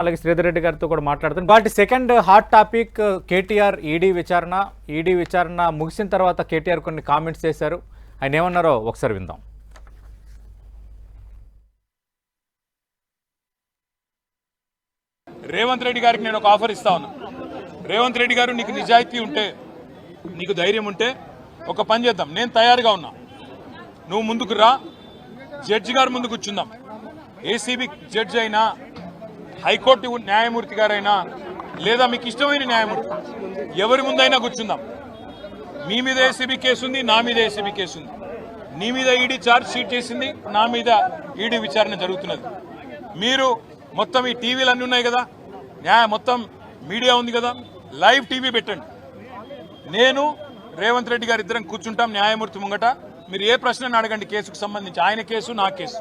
అలాగే శ్రీధర్ రెడ్డి గారితో కూడా మాట్లాడుతాను. వాటి second hot topic KTR ED విచారణ ముగిసిన తర్వాత కేటీఆర్ కొన్ని కామెంట్స్ చేశారు. ఆయన ఏమన్నారో ఒకసారి విందాం. రేవంత్ రెడ్డి గారికి నేను ఒక ఆఫర్ ఇస్తా ఉన్నా. రేవంత్ రెడ్డి గారు, నీకు నిజాయితీ ఉంటే, నీకు ధైర్యం ఉంటే ఒక పని చేద్దాం. నేను తయారుగా ఉన్నా, నువ్వు ముందుకు రా, జడ్జి గారు ముందు కూర్చుందాం. ఏసీబీ జడ్జి అయినా, హైకోర్టు న్యాయమూర్తి గారైనా, లేదా మీకు ఇష్టమైన న్యాయమూర్తి ఎవరి ముందైనా కూర్చుందాం. మీ మీద ఏసీబీ కేసు ఉంది, నా మీద ఏసీబీ కేసు ఉంది. నీ మీద ఈడీ ఛార్జ్ షీట్ చేసింది, నా మీద ఈడీ విచారణ జరుగుతున్నది. మీరు మొత్తం ఈ టీవీలు అన్నీ ఉన్నాయి కదా, మొత్తం మీడియా ఉంది కదా, లైవ్ టీవీ పెట్టండి. నేను రేవంత్ రెడ్డి గారు ఇద్దరం కూర్చుంటాం న్యాయమూర్తి ముంగట. మీరు ఏ ప్రశ్నను అడగండి కేసుకు సంబంధించి, ఆయన కేసు నా కేసు.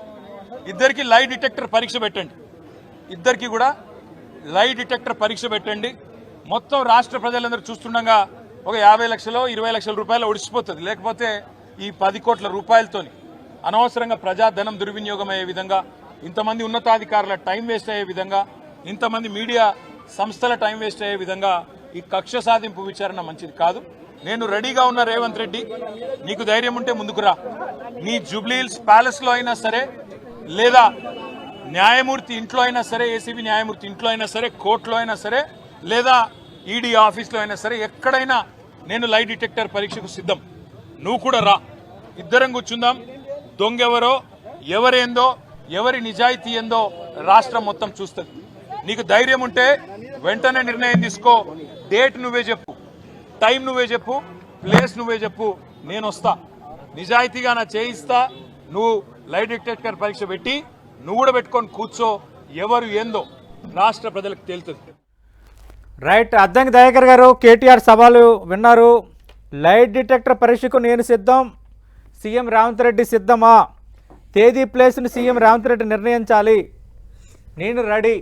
ఇద్దరికి లై డిటెక్టర్ పరీక్ష పెట్టండి, ఇద్దరికి కూడా లై డిటెక్టర్ పరీక్ష పెట్టండి. మొత్తం రాష్ట్ర ప్రజలందరూ చూస్తుండగా ఒక 50 లక్షలు 20 లక్షల రూపాయలు ఒడిసిపోతుంది. లేకపోతే ఈ 10 కోట్ల రూపాయలతోని అనవసరంగా ప్రజాధనం దుర్వినియోగం అయ్యే విధంగా, ఇంతమంది ఉన్నతాధికారుల టైం వేస్ట్ అయ్యే విధంగా, ఇంతమంది మీడియా సంస్థల టైం వేస్ట్ అయ్యే విధంగా ఈ కక్ష సాధింపు విచారణ మంచిది కాదు. నేను రెడీగా ఉన్న రేవంత్ రెడ్డి, నీకు ధైర్యం ఉంటే ముందుకు రా. నీ జూబ్లీహిల్స్ ప్యాలెస్లో అయినా సరే, లేదా న్యాయమూర్తి ఇంట్లో అయినా సరే, ఏసీబీ న్యాయమూర్తి ఇంట్లో అయినా సరే, కోర్టులో అయినా సరే, లేదా ఈడీ ఆఫీస్లో అయినా సరే, ఎక్కడైనా నేను లై డిటెక్టర్ పరీక్షకు సిద్ధం. నువ్వు కూడా రా, ఇద్దరం కూర్చుందాం. దొంగెవరో, ఎవరేందో, ఎవరి నిజాయితీ ఏందో రాష్ట్రం మొత్తం చూస్తుంది. నీకు ధైర్యం ఉంటే వెంటనే నిర్ణయం తీసుకో. డేట్ నువ్వే చెప్పు, టైం నువ్వే చెప్పు, ప్లేస్ నువ్వే చెప్పు, నేను వస్తా. నిజాయితీగా నా చేయిస్తా. నువ్వు లై డిటెక్టర్ పరీక్ష పెట్టి నువ్వు కూడా పెట్టుకొని కూర్చో. ఎవరు ఏందో రాష్ట్ర ప్రజలకు తేలుతుంది. రైట్. అద్దంకి దయాకర్ గారు, కేటీఆర్ సవాలు విన్నారు. లై డిటెక్టర్ పరీక్షకు నేను సిద్ధం, సీఎం రేవంత్ రెడ్డి సిద్ధమా? తేదీ ప్లేస్ని సీఎం రేవంత్ రెడ్డి నిర్ణయించాలి. నేను రెడీ.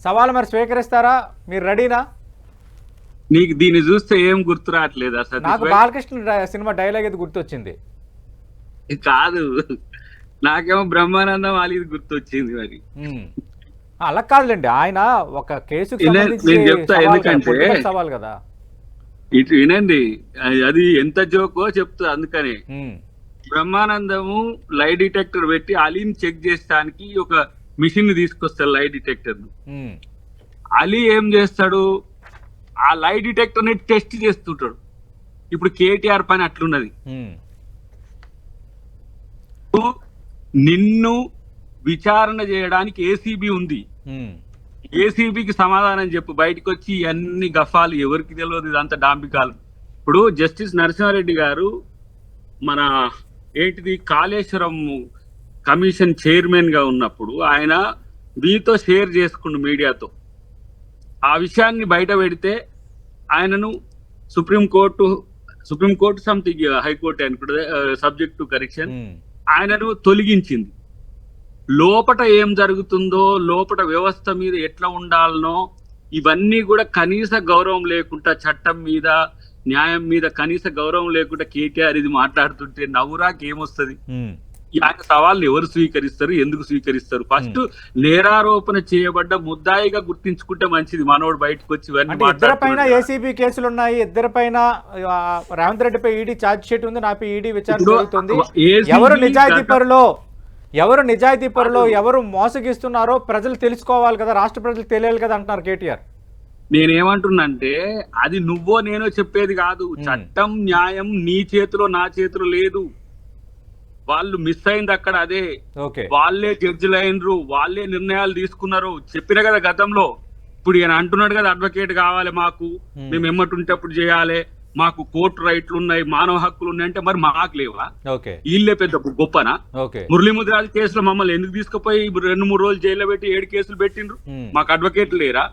సవాలు మరి స్వీకరిస్తారా? మీరు రెడీనా? నీకు దీన్ని చూస్తే ఏం గుర్తు రావట్లేదు అసలు. నాకు బాలకృష్ణ సినిమా డైలాగ్ ఇది గుర్తొచ్చింది. కాదు, నాకేమో బ్రహ్మానందం అలీది గుర్తొచ్చింది. మరి అలా కాదులేండి, ఆయన ఒక కేసుకు నేను చెప్తా, ఎందుకంటే సవాల్ కదా. ఇటు వినండి, అది ఎంత జోకో చెప్తా. అందుకని బ్రహ్మానందము లై డిటెక్టర్ పెట్టి అలీని చెక్ చేసడానికి ఒక మిషన్ తీసుకొస్తాడు, లై డిటెక్టర్. అలీ ఏం చేస్తాడు, ఆ లై డిటెక్టర్ ని టెస్ట్ చేస్తుంటాడు. ఇప్పుడు కేటీఆర్ పని అట్లున్నది. నిన్ను విచారణ చేయడానికి ఏసీబీ ఉంది. ఏసీబీకి సమాధానం చెప్పు. బయటకు వచ్చి అన్ని గఫాలు ఎవరికి తెలియదు, ఇదంతా డాంబికాలు. ఇప్పుడు జస్టిస్ నరసింహారెడ్డి గారు మన ఏంటిది కాళేశ్వరం కమిషన్ చైర్మన్ గా ఉన్నప్పుడు ఆయన మీతో షేర్ చేసుకుండు మీడియాతో. ఆ విషయాన్ని బయట పెడితే ఆయనను సుప్రీంకోర్టు సంథింగ్ హైకోర్టు అనుకుంటుంది, సబ్జెక్ట్ టు కరెక్షన్, ఆయనను తొలగించింది. లోపట ఏం జరుగుతుందో, లోపట వ్యవస్థ మీద ఎట్లా ఉండాలనో ఇవన్నీ కూడా కనీస గౌరవం లేకుండా, చట్టం మీద న్యాయం మీద కనీస గౌరవం లేకుండా కేటీఆర్ ఇది మాట్లాడుతుంటే నవ్వురాకేమొస్తుంది? ఆయన సవాళ్ళని ఎవరు స్వీకరిస్తారు, ఎందుకు స్వీకరిస్తారు? ఫస్ట్ నేరారోపణ చేయబడ్డ ముద్దాయిగా గుర్తించుకుంటే మంచిది. మనోడు బయటకు వచ్చి ఇద్దరిపైన ఏసీబీ కేసులు ఉన్నాయి, ఇద్దరిపైన రేవంత్ రెడ్డిపై ఈడీ ఛార్జ్ షీట్ ఉంది, నాపై ఈడీ విచారణ జరుగుతుంది. ఎవరు నిజాయితీ పరులో ఎవరు మోసగిస్తున్నారో ప్రజలు తెలుసుకోవాలి కదా, రాష్ట్ర ప్రజలు తెలియాలి కదా అంటున్నారు కేటీఆర్. నేనేమంటున్నంటే అది నువ్వో నేనో చెప్పేది కాదు. చట్టం న్యాయం నీ చేతిలో నా చేతిలో లేదు. వాళ్ళు మిస్ అయింది అక్కడ అదే. వాళ్ళే జడ్జిలు అయినరు, వాళ్ళే నిర్ణయాలు తీసుకున్నారు. చెప్పిన కదా గతంలో. ఇప్పుడు ఈయన అంటున్నాడు కదా, అడ్వకేట్ కావాలి మాకు, మేము ఎమ్మటుంటే అప్పుడు చేయాలి, మాకు కోర్టు రైట్లు ఉన్నాయి, మానవ హక్కులు ఉన్నాయంటే మరి మాకు లేవా? వీళ్ళే పెద్ద గొప్పనా? మురళీ ముద్రాజ్ కేసులో మమ్మల్ని ఎందుకు తీసుకుపోయి 2-3 రోజులు జైల్లో పెట్టి 7 కేసులు పెట్టిండ్రు? మాకు అడ్వకేట్ లేరా?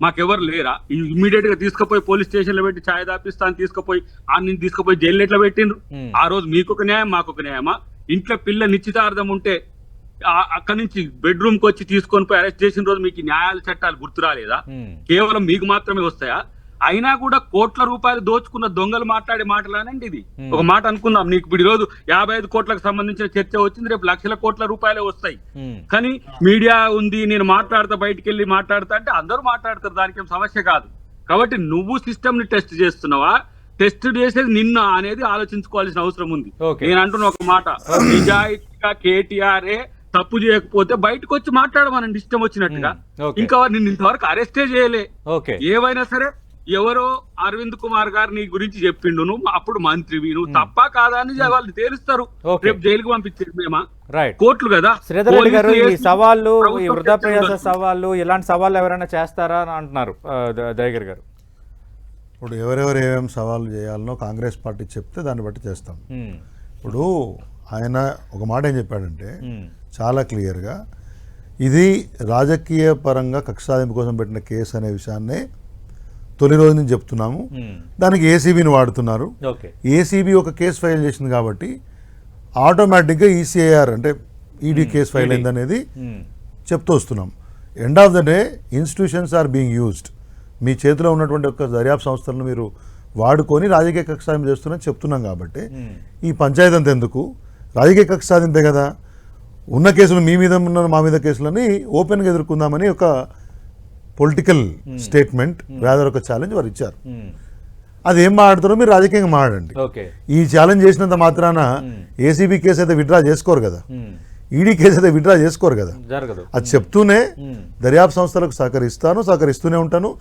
మాకెవరు లేరా? ఇమ్మీడియట్ గా తీసుకుపోయి పోలీస్ స్టేషన్ లో పెట్టి ఛాయ్ దాపిస్తాను తీసుకుపోయి ఆయన తీసుకుపోయి జైల్లో ఎట్లా పెట్టిండ్రు? ఆ రోజు మీకొక న్యాయం మాకొక న్యాయమా? ఇంట్లో పిల్ల నిశ్చితార్థం ఉంటే అక్కడి నుంచి బెడ్రూమ్ కి వచ్చి తీసుకొని పోయి అరెస్ట్ చేసిన రోజు మీకు న్యాయాల చట్టాలు గుర్తు రాలేదా? కేవలం మీకు మాత్రమే వస్తాయా? అయినా కూడా కోట్ల రూపాయలు దోచుకున్న దొంగలు మాట్లాడే మాటలానండి ఇది. ఒక మాట అనుకుందాం, నీకు ఇప్పుడు ఈరోజు 55 కోట్లకు సంబంధించిన చర్చ వచ్చింది, రేపు లక్షల కోట్ల రూపాయలే వస్తాయి. కానీ మీడియా ఉంది, నేను మాట్లాడతా, బయటికి వెళ్ళి మాట్లాడతా అంటే అందరూ మాట్లాడతారు, దానికి ఏం సమస్య కాదు. కాబట్టి నువ్వు సిస్టమ్ ని టెస్ట్ చేస్తున్నావా, టెస్ట్ చేసేది నిన్న అనేది ఆలోచించుకోవాల్సిన అవసరం ఉంది. నేను అంటున్న ఒక మాట, నిజాయితీగా కేటీఆర్ఏ తప్పు చేయకపోతే బయటకు వచ్చి మాట్లాడమనండి ఇష్టం వచ్చినట్టుగా. ఇంకా నిన్ను ఇంతవరకు అరెస్టే చేయలే. ఏవైనా సరే ఎవరో అరవింద్ కుమార్ గారు నీ గురించి చెప్పిండు, నువ్వు అప్పుడు మంత్రివి, నువ్వు తప్ప కాదా అని వాళ్ళు తేలుస్తారు. రేపు జైలుకు పంపించేది మేమా, కోర్టులు కదా. శ్రీధర్ రెడ్డి గారు, ఈ సవాళ్ళు, ఈ వృధా ప్రయాస సవాళ్ళు, ఇలాంటి సవాళ్ళు ఎవరైనా చేస్తారా అని అంటున్నారు దయాకర్ గారు. ఇప్పుడు ఎవరెవరు ఏమేమి సవాళ్ళు చేయాలనో కాంగ్రెస్ పార్టీ చెప్తే దాన్ని బట్టి చేస్తాం. ఇప్పుడు ఆయన ఒక మాట ఏం చెప్పాడంటే చాలా క్లియర్గా, ఇది రాజకీయ పరంగా కక్ష సాధింపు కోసం పెట్టిన కేసు అనే విషయాన్నే తొలి రోజు నుంచి చెప్తున్నాము. దానికి ఏసీబీని వాడుతున్నారు. ఏసీబీ ఒక కేసు ఫైల్ చేసింది కాబట్టి ఆటోమేటిక్గా ఈసీఐఆర్ అంటే ఈడీ కేసు ఫైల్ అయిందనేది చెప్తూ వస్తున్నాం. End of the day institutions are being used. మీ చేతిలో ఉన్నటువంటి ఒక దర్యాప్తు సంస్థలను మీరు వాడుకొని రాజకీయ కక్ష సాధింపు చేస్తున్నారని చెప్తున్నాం. కాబట్టి ఈ పంచాయతీ అంత ఎందుకు, రాజకీయ కక్ష సాధింపే కదా. ఉన్న కేసులు మీ మీద ఉన్న మా మీద కేసులని ఓపెన్గా ఎదుర్కొందామని ఒక పొలిటికల్ స్టేట్మెంట్, రాదర్ ఒక ఛాలెంజ్ వారు ఇచ్చారు. అది ఏం మాట్లాడుతారో మీరు రాజకీయంగా మాట్లాడండి. ఈ ఛాలెంజ్ చేసినంత మాత్రాన ఏసీబీ కేసు అయితే విత్డ్రా చేసుకోరు కదా, ఈడీ కేసు అయితే విత్డ్రా చేసుకోరు కదా. అది చెప్తూనే దర్యాప్తు సంస్థలకు సహకరిస్తూనే ఉంటాను,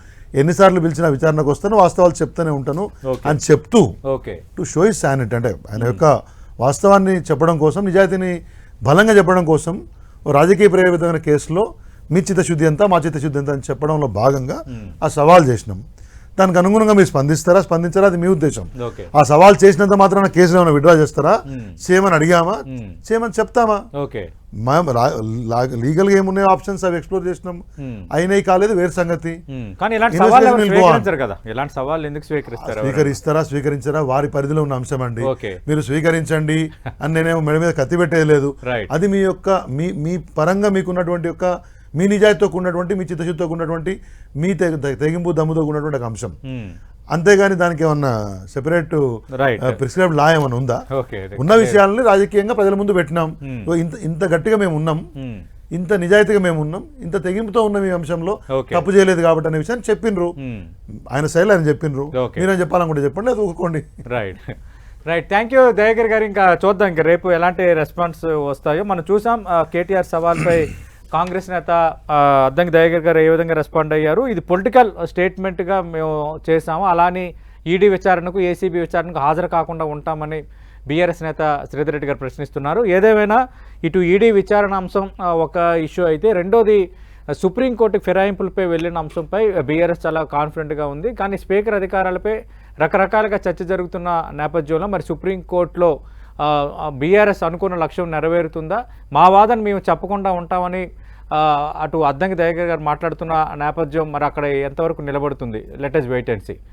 ఎన్నిసార్లు పిలిచినా విచారణకు వస్తాను, వాస్తవాలు చెప్తూనే ఉంటాను అని చెప్తూ టు షో ఇస్ శానిటీ, అంటే ఆయన యొక్క వాస్తవాన్ని చెప్పడం కోసం, నిజాయితీని బలంగా చెప్పడం కోసం రాజకీయ ప్రేరితమైన కేసులో మీ చిత్తశుద్ధి ఎంత, మా చిత్తశుద్ధి ఎంత అని చెప్పడంలో భాగంగా ఆ సవాల్ చేసినాం. దానికి అనుగుణంగా మీరు స్పందించారా అది మీ ఉద్దేశం. ఆ సవాల్ చేసినంత మాత్రాన కేసులు ఏమైనా విత్డ్రా చేస్తారా, చేయమని అడిగామా, చేయమని చెప్తామా. లీగల్ గా ఏమున్నాయో ఆప్షన్స్ అవి ఎక్స్ప్లోర్ చేసినాం, అయినాయి కాలేదు వేరే సంగతి. స్వీకరిస్తారా వారి పరిధిలో ఉన్న అంశం అండి. మీరు స్వీకరించండి అని నేనేమో మెడ మీద కత్తి పెట్టేది లేదు. అది మీ యొక్క మీ పరంగా మీకున్నటువంటి యొక్క మీ నిజాయితీతో ఉన్నటువంటి, మీ చిత్తశుద్ధితో ఉన్నటువంటి, మీ తెగింపు దమ్ముతో ఉన్నటువంటి ఒక అంశం. అంతేగాని దానికి ఏమన్నా సెపరేట్ ప్రిస్క్రైబ్డ్ లా ఏమన్నా ఉందా? ఉన్న విషయాలని రాజకీయంగా ప్రజల ముందు పెట్టినాం. ఇంత గట్టిగా మేము ఉన్నాం, ఇంత నిజాయితీగా మేము ఉన్నాం, ఇంత తెగింపుతో ఉన్న ఈ అంశంలో తప్పు చేయలేదు కాబట్టి అనే విషయాన్ని చెప్పిండ్రు. ఆయన శైలి ఆయన చెప్పిండ్రు. మీరేం చెప్పాలనుకుంటే చెప్పండి, అది ఊరుకోండి. రైట్, థ్యాంక్ యూ దయాకర్ గారు. ఇంకా చూద్దాం ఇంకా రేపు ఎలాంటి రెస్పాన్స్ వస్తాయో. మనం చూసాం కేటీఆర్ సవాల్పై కాంగ్రెస్ నేత అద్దంకి దయాకర్ గారు ఏ విధంగా రెస్పాండ్ అయ్యారు. ఇది పొలిటికల్ స్టేట్మెంట్గా మేము చేసాము, అలానే ఈడీ విచారణకు, ఏసీబీ విచారణకు హాజరు కాకుండా ఉంటామని బీఆర్ఎస్ నేత శ్రీధర్ రెడ్డి గారు ప్రశ్నిస్తున్నారు. ఏదేమైనా ఇటు ఈడీ విచారణ అంశం ఒక ఇష్యూ అయితే, రెండోది సుప్రీంకోర్టుకి ఫిరాయింపులపై వెళ్ళిన అంశంపై బీఆర్ఎస్ చాలా కాన్ఫిడెంట్గా ఉంది. కానీ స్పీకర్ అధికారాలపై రకరకాలుగా చర్చ జరుగుతున్న నేపథ్యంలో మరి సుప్రీంకోర్టులో బీఆర్ఎస్ అనుకున్న లక్ష్యం నెరవేరుతుందా, మా వాదన మేము చెప్పకుండా ఉంటామని అటు అద్దంకి దయాకర్ గారు మాట్లాడుతున్న నేపథ్యం మరి అక్కడ ఎంతవరకు నిలబడుతుంది. Let us wait and see.